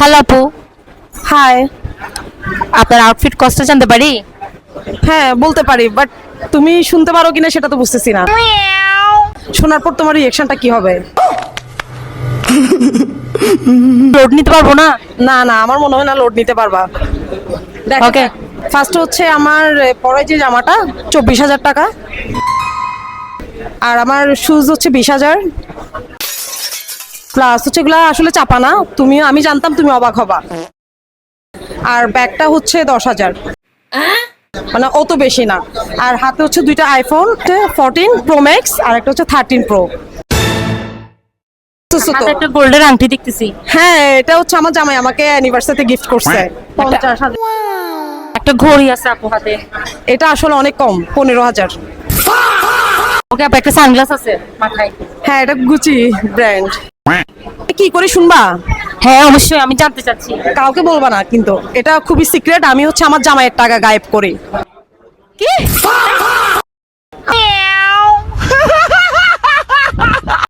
Hello আপু, high. আপনার outfit কষ্ট জানতে পারি? হ্যাঁ বলতে পারি, বাট তুমি শুনতে পারো কিনা সেটা তো বুঝতেছি না। শোনার পর তোমার রিয়েকশনটা কি হবে? লোড নিতে পারবো না। না না, আমার মনে হয় না লোড নিতে পারবা। ওকে। ফার্স্ট হচ্ছে আমার পরে যে জামাটা 24,000 টাকা, আর আমার শুজ হচ্ছে 20,000 প্লাস হচ্ছে এগুলা আসলে চাপা না, তুমি আমি জানতাম তুমি অবাক হবা। আর ব্যাগটা হচ্ছে 10,000, মানে অত বেশি না। আর হাতে হচ্ছে দুইটা আইফোন 14 প্রো ম্যাক্স আর একটা হচ্ছে 13 প্রো। হাতে একটা গোল্ডের আংটি দেখতেছি। হ্যাঁ, এটা হচ্ছে আমার জামাই আমাকে অ্যানিভার্সারিতে গিফট করছে 50,000। একটা ঘড়ি আছে আপু হাতে। এটা আসলে অনেক কম, 15,000। ওকে আপু, একটা সানগ্লাস আছে মাথায়। হ্যাঁ, এটা গুচি ব্র্যান্ড। কি করে শুনবা? হ্যাঁ অবশ্যই, আমি জানতে চাচ্ছি। কাউকে বলবা না কিন্তু, এটা খুবই সিক্রেট। আমি হচ্ছে আমার জামাইয়ের টাকা গায়েব করি। কি?